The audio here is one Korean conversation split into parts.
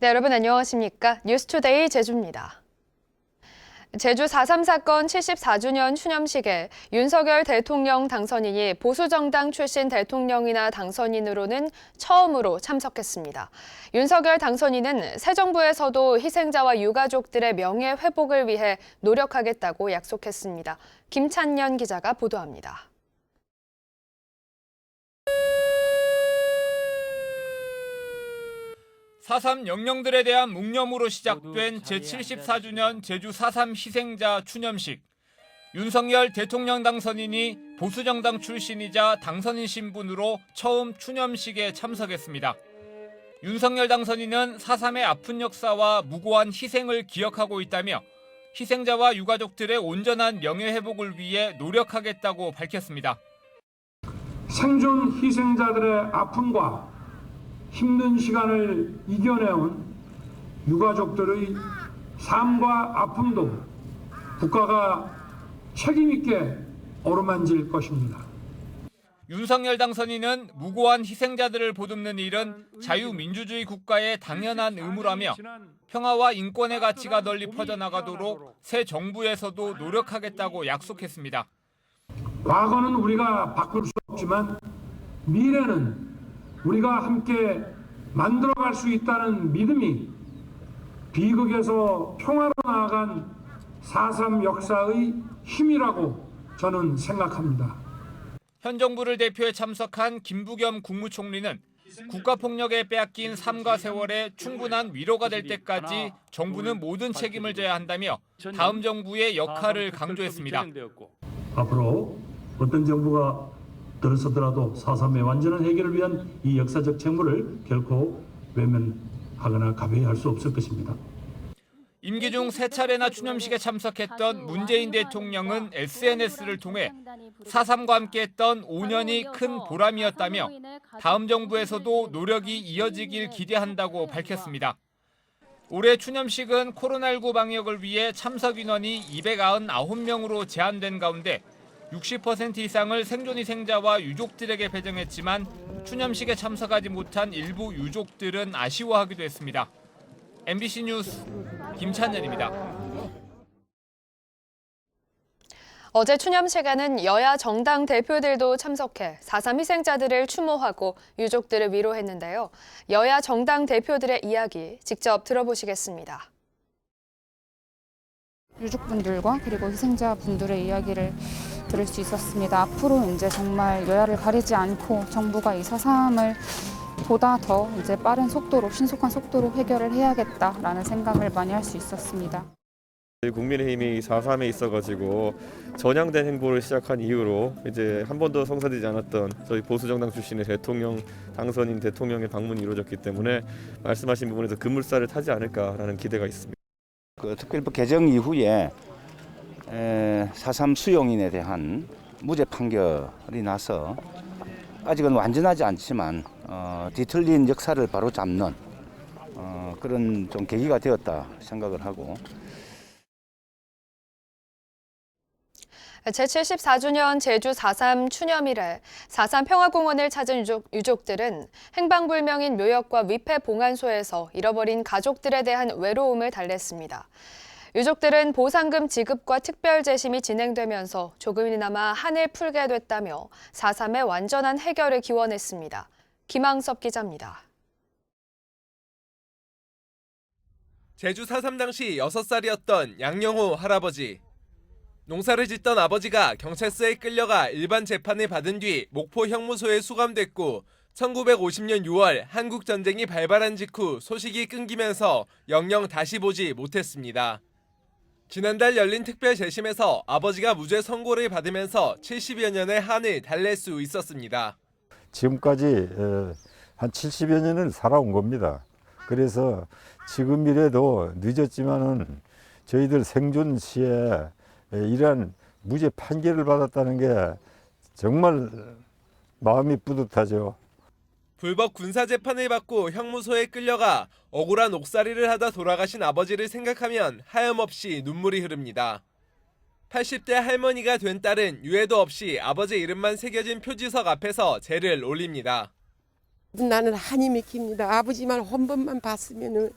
네, 여러분 안녕하십니까? 뉴스투데이 제주입니다. 제주 4.3 사건 74주년 추념식에 윤석열 대통령 당선인이 보수정당 출신 대통령이나 당선인으로는 처음으로 참석했습니다. 윤석열 당선인은 새 정부에서도 희생자와 유가족들의 명예 회복을 위해 노력하겠다고 약속했습니다. 김찬년 기자가 보도합니다. 사.3 영령들에 대한 묵념으로 시작된 제74주년 제주 4.3 희생자 추념식. 윤석열 대통령 당선인이 보수정당 출신이자 당선인 신분으로 처음 추념식에 참석했습니다. 윤석열 당선인은 4.3의 아픈 역사와 무고한 희생을 기억하고 있다며 희생자와 유가족들의 온전한 명예회복을 위해 노력하겠다고 밝혔습니다. 생존 희생자들의 아픔과 힘든 시간을 이겨내온 유가족들의 삶과 아픔도 국가가 책임있게 어루만질 것입니다. 윤석열 당선인은 무고한 희생자들을 보듬는 일은 자유민주주의 국가의 당연한 의무라며 평화와 인권의 가치가 널리 퍼져나가도록 새 정부에서도 노력하겠다고 약속했습니다. 과거는 우리가 바꿀 수 없지만 미래는 우리가 함께 만들어갈 수 있다는 믿음이 비극에서 평화로 나아간 4.3 역사의 힘이라고 저는 생각합니다. 현 정부를 대표해 참석한 김부겸 국무총리는 국가폭력에 빼앗긴 삶과 세월에 충분한 위로가 될 때까지 정부는 모든 책임을 져야 한다며 다음 정부의 역할을 강조했습니다. 앞으로 어떤 정부가 들어서더라도 4.3의 완전한 해결을 위한 이 역사적 책무를 결코 외면하거나 가벼이 수 없을 것입니다. 임기 중 3차례나 추념식에 참석했던 문재인 대통령은 SNS를 통해 4.3과 함께했던 5년이 큰 보람이었다며 다음 정부에서도 노력이 이어지길 기대한다고 밝혔습니다. 올해 추념식은 코로나19 방역을 위해 참석 인원이 299명으로 제한된 가운데 60% 이상을 생존 희생자와 유족들에게 배정했지만 추념식에 참석하지 못한 일부 유족들은 아쉬워하기도 했습니다. MBC 뉴스 김찬현입니다. 어제 추념식에는 여야 정당 대표들도 참석해 4.3 희생자들을 추모하고 유족들을 위로했는데요. 여야 정당 대표들의 이야기 직접 들어보시겠습니다. 유족분들과 그리고 희생자분들의 이야기를 들을 수 있었습니다. 앞으로 이제 정말 여야를 가리지 않고 정부가 이 4.3을 보다 더 이제 빠른 속도로, 신속한 속도로 해결을 해야겠다라는 생각을 많이 할 수 있었습니다. 국민의힘이 4.3에 있어가지고 전향된 행보를 시작한 이후로 이제 한 번도 성사되지 않았던 저희 보수정당 출신의 대통령 당선인 대통령의 방문이 이루어졌기 때문에 말씀하신 부분에서 급물살을 타지 않을까라는 기대가 있습니다. 특별법 개정 이후에 4.3 수용인에 대한 무죄 판결이 나서 아직은 완전하지 않지만 뒤틀린 역사를 바로잡는 그런 좀 계기가 되었다 생각을 하고. 제74주년 제주 4.3 추념일에 4.3 평화공원을 찾은 유족들은 행방불명인 묘역과 위패 봉안소에서 잃어버린 가족들에 대한 외로움을 달랬습니다. 유족들은 보상금 지급과 특별 재심이 진행되면서 조금이나마 한을 풀게 됐다며 4.3의 완전한 해결을 기원했습니다. 김항섭 기자입니다. 제주 4.3 당시 6살이었던 양영호 할아버지. 농사를 짓던 아버지가 경찰서에 끌려가 일반 재판을 받은 뒤 목포 형무소에 수감됐고 1950년 6월 한국전쟁이 발발한 직후 소식이 끊기면서 영영 다시 보지 못했습니다. 지난달 열린 특별 재심에서 아버지가 무죄 선고를 받으면서 70여 년의 한을 달랠 수 있었습니다. 지금까지 한 70여 년을 살아온 겁니다. 그래서 지금이라도 늦었지만은 저희들 생존 시에 이러한 무죄 판결을 받았다는 게 정말 마음이 뿌듯하죠. 불법 군사재판을 받고 형무소에 끌려가 억울한 옥살이를 하다 돌아가신 아버지를 생각하면 하염없이 눈물이 흐릅니다. 80대 할머니가 된 딸은 유해도 없이 아버지 이름만 새겨진 표지석 앞에서 제를 올립니다. 나는 한이 맥힙니다. 아버지만 한 번만 봤으면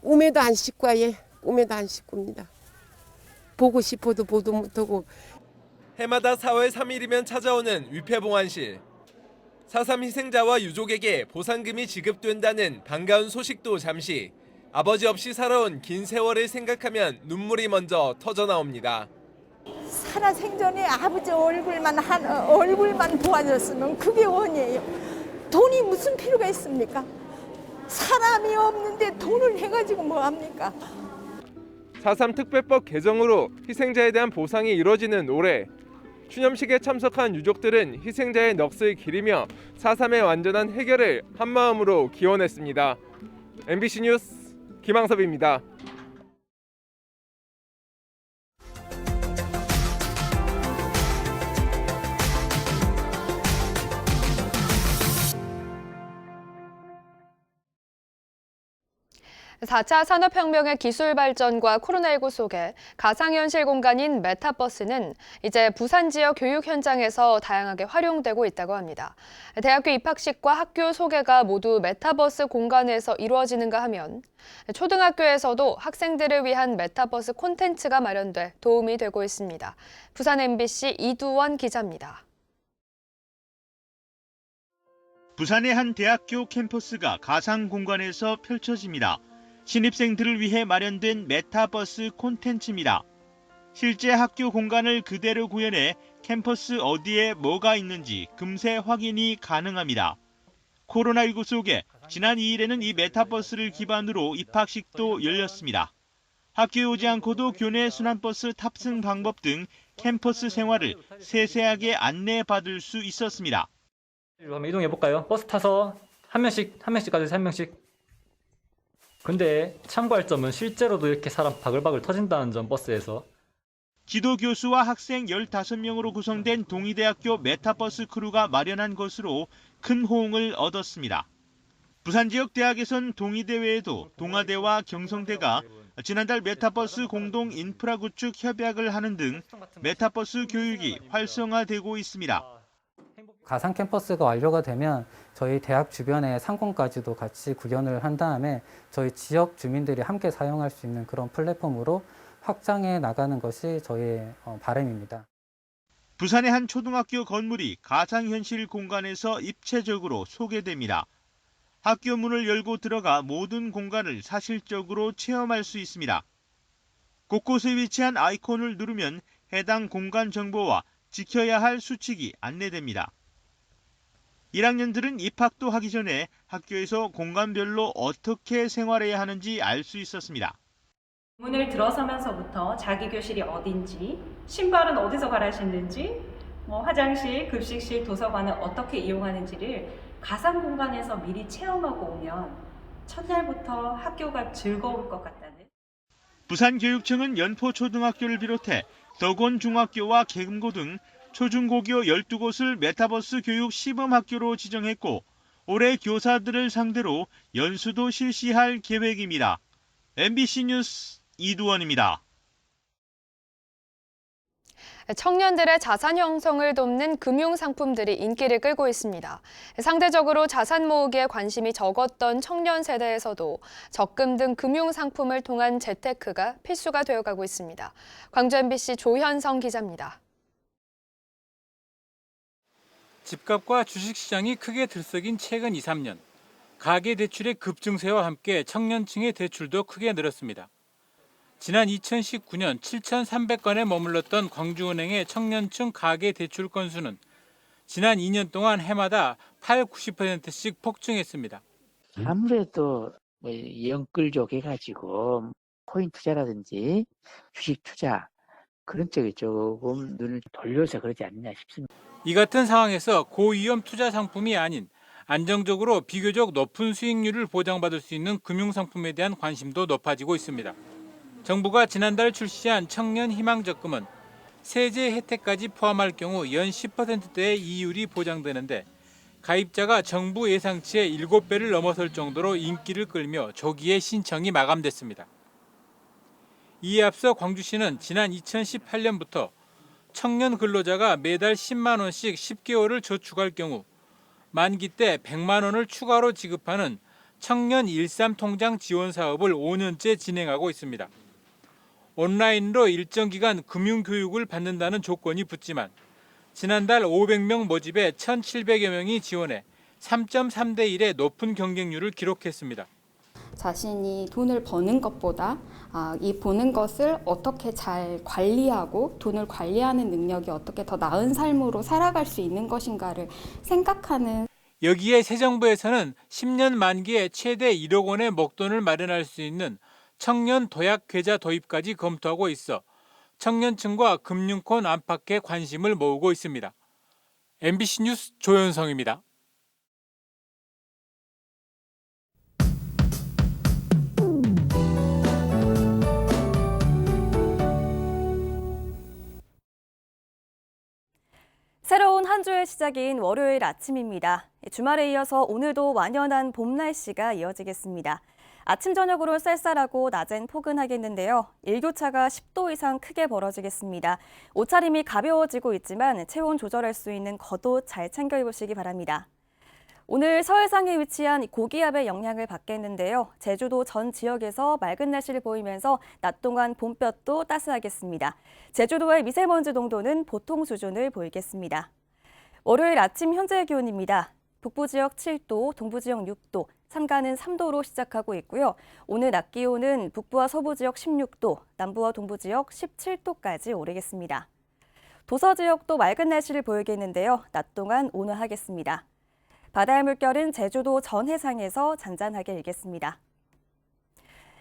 꿈에도 안 씻고 예, 꿈에도 안 씻고입니다. 보고 싶어도 보도 못하고. 해마다 4월 3일이면 찾아오는 위패봉안실. 4.3 희생자와 유족에게 보상금이 지급된다는 반가운 소식도 잠시, 아버지 없이 살아온 긴 세월을 생각하면 눈물이 먼저 터져나옵니다. 살아 생전에 아버지 얼굴만 도와줬으면 그게 원이에요. 돈이 무슨 필요가 있습니까? 사람이 없는데 돈을 해가지고 뭐 합니까? 4.3 특별법 개정으로 희생자에 대한 보상이 이뤄지는 올해, 추념식에 참석한 유족들은 희생자의 넋을 기리며 4.3의 완전한 해결을 한마음으로 기원했습니다. MBC 뉴스 김항섭입니다. (4차) 산업혁명의 기술 발전과 코로나19 속에 가상현실 공간인 메타버스는 이제 부산 지역 교육 현장에서 다양하게 활용되고 있다고 합니다. 대학교 입학식과 학교 소개가 모두 메타버스 공간에서 이루어지는가 하면 초등학교에서도 학생들을 위한 메타버스 콘텐츠가 마련돼 도움이 되고 있습니다. 부산 MBC 이두원 기자입니다. 부산의 한 대학교 캠퍼스가 가상 공간에서 펼쳐집니다. 신입생들을 위해 마련된 메타버스 콘텐츠입니다. 실제 학교 공간을 그대로 구현해 캠퍼스 어디에 뭐가 있는지 금세 확인이 가능합니다. 코로나19 속에 지난 2일에는 이 메타버스를 기반으로 입학식도 열렸습니다. 학교에 오지 않고도 교내 순환버스 탑승 방법 등 캠퍼스 생활을 세세하게 안내받을 수 있었습니다. 한번 이동해 볼까요? 버스 타서 한 명씩 가져서 한 명씩. 근데 참고할 점은 실제로도 이렇게 사람 바글바글 터진다는 점, 버스에서. 지도 교수와 학생 15명으로 구성된 동의대학교 메타버스 크루가 마련한 것으로 큰 호응을 얻었습니다. 부산 지역 대학에선 동의대 외에도 동아대와 경성대가 지난달 메타버스 공동 인프라 구축 협약을 하는 등 메타버스 교육이 활성화되고 있습니다. 가상 캠퍼스가 완료가 되면 저희 대학 주변의 상권까지도 같이 구현을 한 다음에 저희 지역 주민들이 함께 사용할 수 있는 그런 플랫폼으로 확장해 나가는 것이 저희의 바람입니다. 부산의 한 초등학교 건물이 가상현실 공간에서 입체적으로 소개됩니다. 학교 문을 열고 들어가 모든 공간을 사실적으로 체험할 수 있습니다. 곳곳에 위치한 아이콘을 누르면 해당 공간 정보와 지켜야 할 수칙이 안내됩니다. 1학년들은 입학도 하기 전에 학교에서 공간별로 어떻게 생활해야 하는지 알 수 있었습니다. 문을 들어서면서부터 자기 교실이 어딘지, 신발은 어디서 갈아 신는지, 화장실, 급식실, 도서관을 어떻게 이용하는지를 가상 공간에서 미리 체험하고 오면 첫날부터 학교가 즐거울 것 같다는. 부산교육청은 연포초등학교를 비롯해 덕원중학교와 계금고 등 초중고교 12곳을 메타버스 교육 시범학교로 지정했고 올해 교사들을 상대로 연수도 실시할 계획입니다. MBC 뉴스 이두원입니다. 청년들의 자산 형성을 돕는 금융 상품들이 인기를 끌고 있습니다. 상대적으로 자산 모으기에 관심이 적었던 청년 세대에서도 적금 등 금융 상품을 통한 재테크가 필수가 되어가고 있습니다. 광주 MBC 조현성 기자입니다. 집값과 주식시장이 크게 들썩인 최근 2, 3년. 가계대출의 급증세와 함께 청년층의 대출도 크게 늘었습니다. 지난 2019년 7,300건에 머물렀던 광주은행의 청년층 가계대출 건수는 지난 2년 동안 해마다 80-90%씩 폭증했습니다. 아무래도 영끌족 해가지고 코인 투자라든지 주식 투자 그런 쪽에 조금 눈을 돌려서 그러지 않느냐 싶습니다. 이 같은 상황에서 고위험 투자 상품이 아닌 안정적으로 비교적 높은 수익률을 보장받을 수 있는 금융상품에 대한 관심도 높아지고 있습니다. 정부가 지난달 출시한 청년 희망적금은 세제 혜택까지 포함할 경우 연 10%대의 이율이 보장되는데 가입자가 정부 예상치의 7배를 넘어설 정도로 인기를 끌며 조기에 신청이 마감됐습니다. 이에 앞서 광주시는 지난 2018년부터 청년 근로자가 매달 10만 원씩 10개월을 저축할 경우 만기 때 100만 원을 추가로 지급하는 청년 13통장 지원 사업을 5년째 진행하고 있습니다. 온라인으로 일정 기간 금융교육을 받는다는 조건이 붙지만 지난달 500명 모집에 1,700여 명이 지원해 3.3대 1의 높은 경쟁률을 기록했습니다. 자신이 돈을 버는 것보다 이 버는 것을 어떻게 잘 관리하고 돈을 관리하는 능력이 어떻게 더 나은 삶으로 살아갈 수 있는 것인가를 생각하는. 여기에 새 정부에서는 10년 만기에 최대 1억 원의 목돈을 마련할 수 있는 청년 도약 계좌 도입까지 검토하고 있어 청년층과 금융권 안팎에 관심을 모으고 있습니다. MBC 뉴스 조현성입니다. 새로운 한 주의 시작인 월요일 아침입니다. 주말에 이어서 오늘도 완연한 봄 날씨가 이어지겠습니다. 아침 저녁으로 쌀쌀하고 낮엔 포근하겠는데요. 일교차가 10도 이상 크게 벌어지겠습니다. 옷차림이 가벼워지고 있지만 체온 조절할 수 있는 겉옷 잘 챙겨 입으시기 바랍니다. 오늘 서해상에 위치한 고기압의 영향을 받겠는데요. 제주도 전 지역에서 맑은 날씨를 보이면서 낮 동안 봄볕도 따스하겠습니다. 제주도의 미세먼지 농도는 보통 수준을 보이겠습니다. 월요일 아침 현재 기온입니다. 북부 지역 7도, 동부 지역 6도, 산간은 3도로 시작하고 있고요. 오늘 낮 기온은 북부와 서부 지역 16도, 남부와 동부 지역 17도까지 오르겠습니다. 도서 지역도 맑은 날씨를 보이겠는데요. 낮 동안 온화하겠습니다. 바다의 물결은 제주도 전 해상에서 잔잔하게 일겠습니다.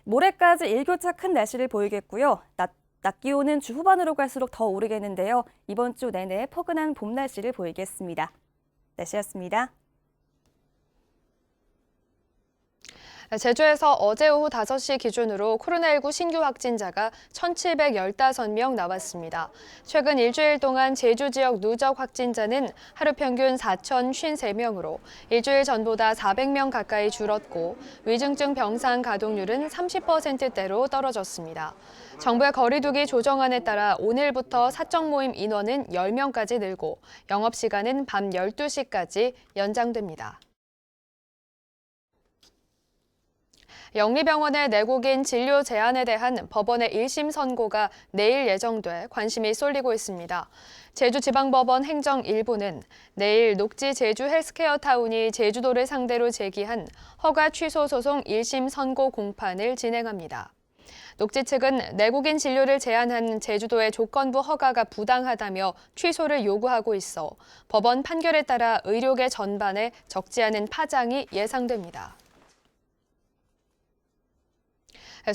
모레까지 일교차 큰 날씨를 보이겠고요. 낮 기온은 주 후반으로 갈수록 더 오르겠는데요. 이번 주 내내 포근한 봄 날씨를 보이겠습니다. 날씨였습니다. 제주에서 어제 오후 5시 기준으로 코로나19 신규 확진자가 1,715명 나왔습니다. 최근 일주일 동안 제주 지역 누적 확진자는 하루 평균 4,053명으로 일주일 전보다 400명 가까이 줄었고 위중증 병상 가동률은 30%대로 떨어졌습니다. 정부의 거리두기 조정안에 따라 오늘부터 사적 모임 인원은 10명까지 늘고 영업시간은 밤 12시까지 연장됩니다. 영리병원의 내국인 진료 제한에 대한 법원의 1심 선고가 내일 예정돼 관심이 쏠리고 있습니다. 제주지방법원 행정 1부는 내일 녹지 제주 헬스케어 타운이 제주도를 상대로 제기한 허가 취소 소송 1심 선고 공판을 진행합니다. 녹지 측은 내국인 진료를 제한한 제주도의 조건부 허가가 부당하다며 취소를 요구하고 있어 법원 판결에 따라 의료계 전반에 적지 않은 파장이 예상됩니다.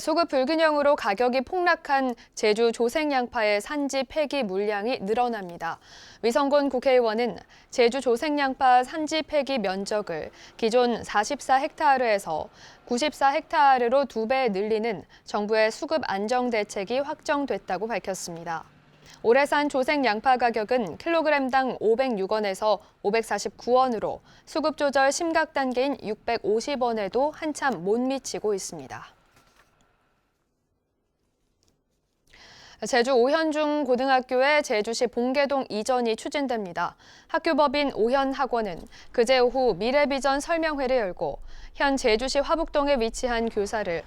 수급 불균형으로 가격이 폭락한 제주 조생양파의 산지 폐기 물량이 늘어납니다. 위성곤 국회의원은 제주 조생양파 산지 폐기 면적을 기존 44헥타르에서 94헥타르로 2배 늘리는 정부의 수급 안정 대책이 확정됐다고 밝혔습니다. 올해 산 조생양파 가격은 킬로그램당 506원에서 549원으로 수급 조절 심각 단계인 650원에도 한참 못 미치고 있습니다. 제주 오현중 고등학교의 제주시 봉계동 이전이 추진됩니다. 학교법인 오현학원은 그제 오후 미래비전 설명회를 열고 현 제주시 화북동에 위치한 교사를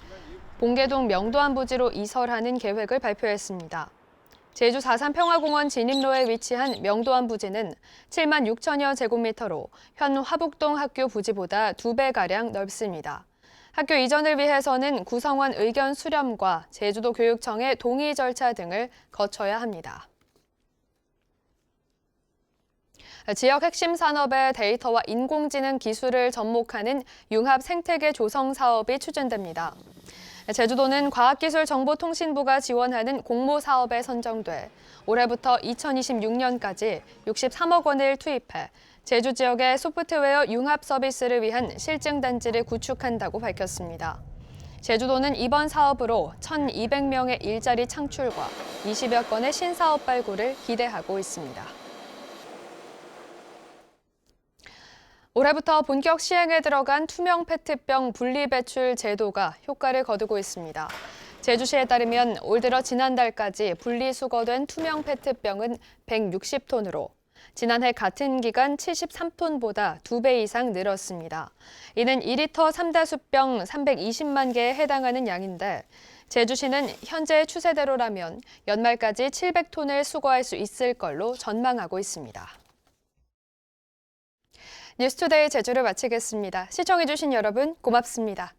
봉계동 명도안 부지로 이설하는 계획을 발표했습니다. 제주 4.3 평화공원 진입로에 위치한 명도안 부지는 7만 6천여 제곱미터로 현 화북동 학교 부지보다 2배가량 넓습니다. 학교 이전을 위해서는 구성원 의견 수렴과 제주도 교육청의 동의 절차 등을 거쳐야 합니다. 지역 핵심 산업의 데이터와 인공지능 기술을 접목하는 융합 생태계 조성 사업이 추진됩니다. 제주도는 과학기술정보통신부가 지원하는 공모 사업에 선정돼 올해부터 2026년까지 63억 원을 투입해 제주 지역의 소프트웨어 융합 서비스를 위한 실증단지를 구축한다고 밝혔습니다. 제주도는 이번 사업으로 1,200명의 일자리 창출과 20여 건의 신사업 발굴을 기대하고 있습니다. 올해부터 본격 시행에 들어간 투명 페트병 분리배출 제도가 효과를 거두고 있습니다. 제주시에 따르면 올 들어 지난달까지 분리수거된 투명 페트병은 160톤으로 지난해 같은 기간 73톤보다 2배 이상 늘었습니다. 이는 2리터 3다수병 320만 개에 해당하는 양인데 제주시는 현재 추세대로라면 연말까지 700톤을 수거할 수 있을 걸로 전망하고 있습니다. 뉴스투데이 제주를 마치겠습니다. 시청해주신 여러분 고맙습니다.